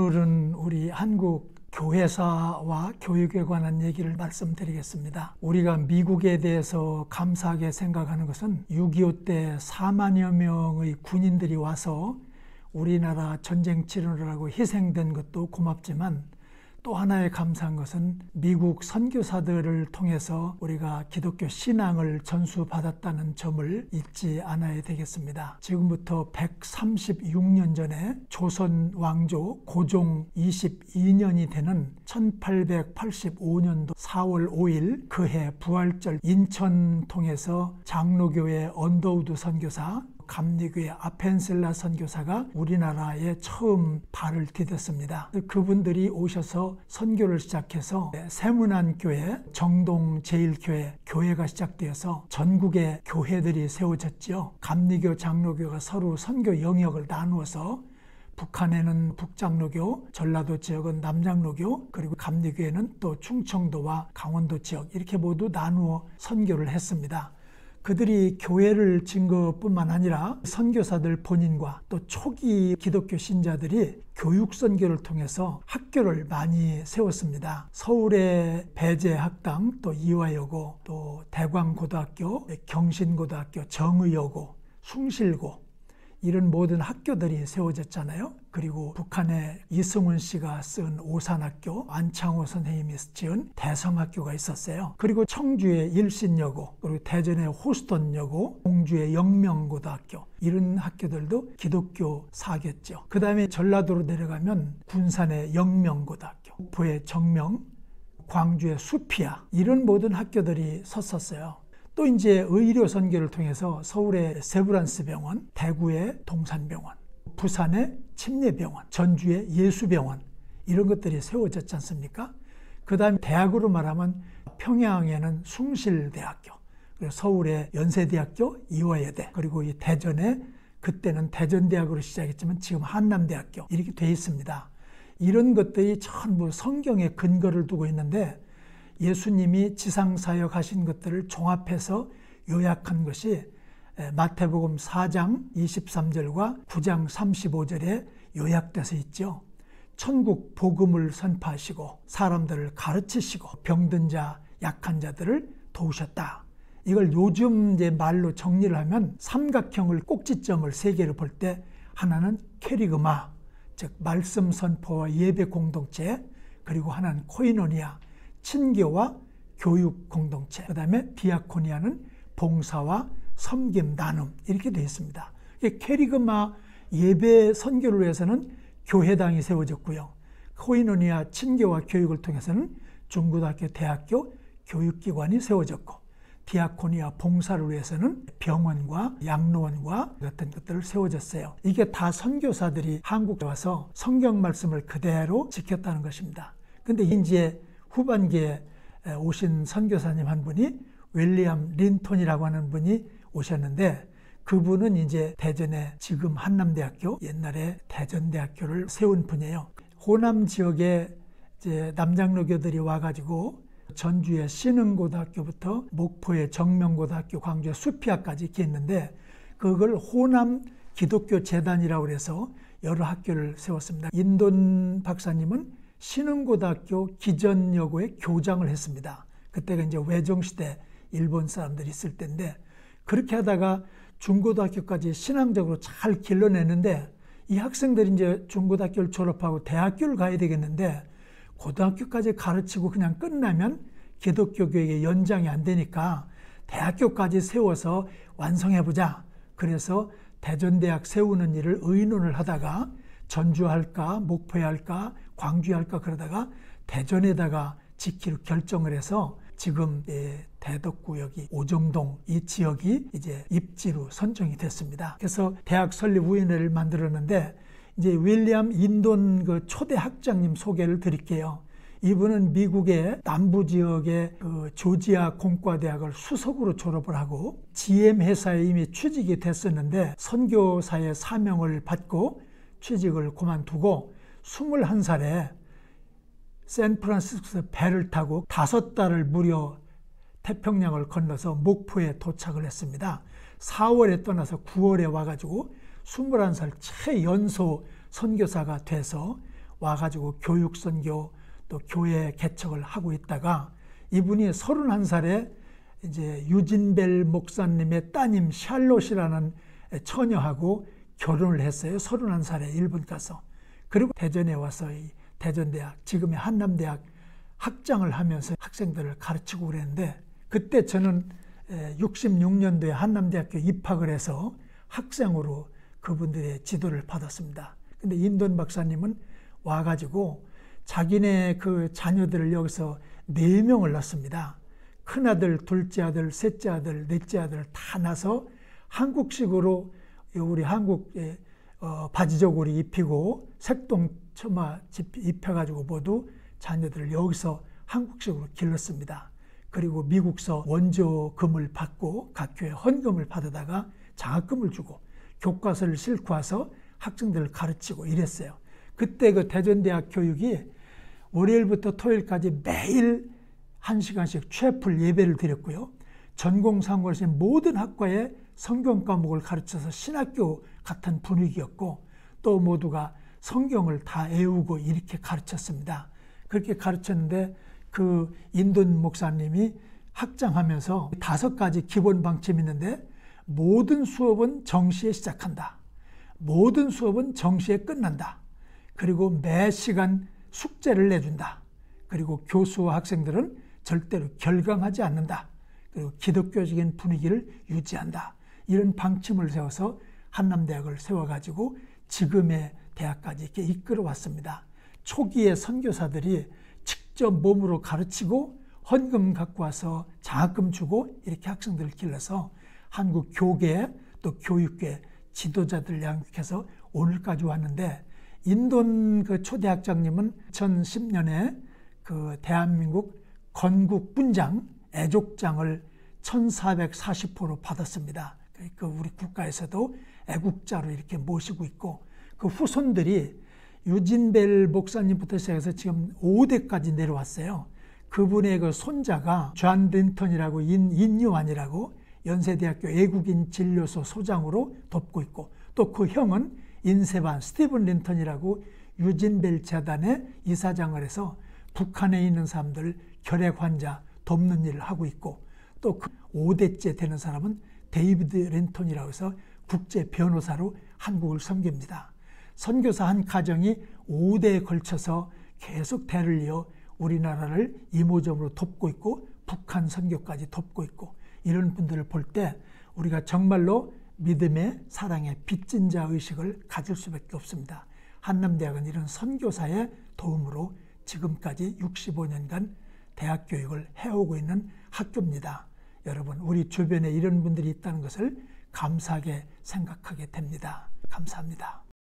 오늘은 우리 한국 교회사와 교육에 관한 얘기를 말씀드리겠습니다. 우리가 미국에 대해서 감사하게 생각하는 것은 6.25 때 4만여 명의 군인들이 와서 우리나라 전쟁 치르느라고 희생된 것도 고맙지만 또 하나의 감사한 것은 미국 선교사들을 통해서 우리가 기독교 신앙을 전수받았다는 점을 잊지 않아야 되겠습니다. 지금부터 136년 전에 조선 왕조 고종 22년이 되는 1885년도 4월 5일 그해 부활절 인천통에서 장로교회 언더우드 선교사, 감리교회 아펜셀라 선교사가 우리나라에 처음 발을 디뎠습니다. 그분들이 오셔서 선교를 시작해서 세문안교회, 정동제일교회, 교회가 시작되어서 전국에 교회들이 세워졌지요. 감리교, 장로교가 서로 선교 영역을 나누어서 북한에는 북장로교, 전라도 지역은 남장로교, 그리고 감리교회는 또 충청도와 강원도 지역 이렇게 모두 나누어 선교를 했습니다. 그들이 교회를 진 것뿐만 아니라 선교사들 본인과 또 초기 기독교 신자들이 교육 선교를 통해서 학교를 많이 세웠습니다. 서울의 배재학당, 또 이화여고, 또 대광고등학교, 경신고등학교, 정의여고, 숭실고 이런 모든 학교들이 세워졌잖아요. 그리고 북한에 이승훈 씨가 쓴 오산학교, 안창호 선생님이 지은 대성학교가 있었어요. 그리고 청주의 일신여고, 그리고 대전의 호스턴여고, 공주의 영명고등학교 이런 학교들도 기독교 사겠죠. 그 다음에 전라도로 내려가면 군산의 영명고등학교, 목포의 정명, 광주의 수피아 이런 모든 학교들이 섰었어요. 또 이제 의료 선교를 통해서 서울의 세브란스 병원, 대구의 동산병원, 부산의 침례병원, 전주의 예수병원 이런 것들이 세워졌지 않습니까? 그 다음에 대학으로 말하면 평양에는 숭실대학교, 그리고 서울의 연세대학교, 이화여대, 그리고 이 대전에 그때는 대전대학으로 시작했지만 지금 한남대학교 이렇게 돼 있습니다. 이런 것들이 전부 성경에 근거를 두고 있는데 예수님이 지상사역 하신 것들을 종합해서 요약한 것이 마태복음 4장 23절과 9장 35절에 요약돼서 있죠. 천국 복음을 선포하시고 사람들을 가르치시고 병든 자, 약한 자들을 도우셨다. 이걸 요즘 이제 말로 정리를 하면 삼각형을 꼭지점을 세 개를 볼 때 하나는 캐리그마, 즉 말씀 선포와 예배 공동체, 그리고 하나는 코이노니아, 친교와 교육 공동체, 그 다음에 디아코니아는 봉사와 섬김 나눔 이렇게 되어 있습니다. 캐리그마 예배 선교를 위해서는 교회당이 세워졌고요. 코이노니아 친교와 교육을 통해서는 중고등학교, 대학교 교육기관이 세워졌고, 디아코니아 봉사를 위해서는 병원과 양로원과 같은 것들을 세워졌어요. 이게 다 선교사들이 한국에 와서 성경 말씀을 그대로 지켰다는 것입니다. 근데 이제 후반기에 오신 선교사님 한 분이 윌리엄 린턴이라고 하는 분이 오셨는데, 그분은 이제 대전에 지금 한남대학교, 옛날에 대전대학교를 세운 분이에요. 호남 지역에 이제 남장로교들이 와가지고 전주의 신흥고등학교부터 목포의 정명고등학교, 광주의 수피아까지 이렇게 있는데, 그걸 호남 기독교 재단이라고 해서 여러 학교를 세웠습니다. 인돈 박사님은 신흥고등학교 기전여고에 교장을 했습니다. 그때가 이제 외정시대 일본 사람들이 있을 때인데, 그렇게 하다가 중고등학교까지 신앙적으로 잘 길러내는데, 이 학생들이 이제 중고등학교를 졸업하고 대학교를 가야 되겠는데 고등학교까지 가르치고 그냥 끝나면 기독교 교육의 연장이 안 되니까 대학교까지 세워서 완성해보자. 그래서 대전대학 세우는 일을 의논을 하다가 전주 할까 목포에 할까 광주에 할까 그러다가 대전에다가 짓기로 결정을 해서 지금 대덕구역이 오정동 이 지역이 이제 입지로 선정이 됐습니다. 그래서 대학 설립위원회를 만들었는데, 이제 윌리엄 인돈 그 초대 학장님 소개를 드릴게요. 이분은 미국의 남부 지역의 그 조지아 공과대학을 수석으로 졸업을 하고 GM 회사에 이미 취직이 됐었는데 선교사의 사명을 받고 취직을 그만두고 21살에 샌프란시스코에서 배를 타고 5달을 무려 태평양을 건너서 목포에 도착을 했습니다. 4월에 떠나서 9월에 와가지고 21살 최연소 선교사가 돼서 와가지고 교육선교 또 교회 개척을 하고 있다가 이분이 31살에 이제 유진벨 목사님의 따님 샬롯이라는 처녀하고 결혼을 했어요. 31살에 일본 가서. 그리고 대전에 와서 이 대전대학, 지금의 한남대학 학장을 하면서 학생들을 가르치고 그랬는데, 그때 저는 66년도에 한남대학교 입학을 해서 학생으로 그분들의 지도를 받았습니다. 근데 인돈 박사님은 와가지고 자기네 그 자녀들을 여기서 4명을 낳습니다. 큰아들, 둘째 아들, 셋째 아들, 넷째 아들 다 낳아서 한국식으로 우리 한국의 바지저고리 입히고 색동 처마 입혀가지고 모두 자녀들을 여기서 한국식으로 길렀습니다. 그리고 미국서 원조금을 받고 각 교회 헌금을 받아다가 장학금을 주고 교과서를 싣고 와서 학생들을 가르치고 이랬어요. 그때 그 대전대학 교육이 월요일부터 토요일까지 매일 1시간씩 최풀 예배를 드렸고요. 전공상고하신 모든 학과에 성경 과목을 가르쳐서 신학교 같은 분위기였고, 또 모두가 성경을 다 외우고 이렇게 가르쳤습니다. 그렇게 가르쳤는데 그 인돈 목사님이 학장하면서 5가지 기본 방침이 있는데, 모든 수업은 정시에 시작한다. 모든 수업은 정시에 끝난다. 그리고 매 시간 숙제를 내준다. 그리고 교수와 학생들은 절대로 결강하지 않는다. 그리고 기독교적인 분위기를 유지한다. 이런 방침을 세워서 한남대학을 세워가지고 지금의 대학까지 이렇게 이끌어 왔습니다. 초기에 선교사들이 직접 몸으로 가르치고 헌금 갖고 와서 장학금 주고 이렇게 학생들을 길러서 한국 교계 또 교육계 지도자들 양육해서 오늘까지 왔는데, 인돈 그 초대학장님은 2010년에 그 대한민국 건국분장 애족장을 1440호로 받았습니다. 그 우리 국가에서도 애국자로 이렇게 모시고 있고, 그 후손들이 유진벨 목사님부터 시작해서 지금 5대까지 내려왔어요. 그분의 그 손자가 존 린턴이라고 인요한이라고 연세대학교 외국인 진료소 소장으로 돕고 있고, 또 그 형은 인세반 스티븐 린턴이라고 유진벨 재단의 이사장을 해서 북한에 있는 사람들 결핵 환자 돕는 일을 하고 있고, 또 그 5대째 되는 사람은 데이비드 린턴이라고 해서 국제 변호사로 한국을 섬깁니다. 선교사 한 가정이 5대에 걸쳐서 계속 대를 이어 우리나라를 이모저모로 돕고 있고 북한 선교까지 돕고 있고, 이런 분들을 볼 때 우리가 정말로 믿음의 사랑의 빚진 자 의식을 가질 수밖에 없습니다. 한남대학은 이런 선교사의 도움으로 지금까지 65년간 대학 교육을 해오고 있는 학교입니다. 여러분, 우리 주변에 이런 분들이 있다는 것을 감사하게 생각하게 됩니다. 감사합니다.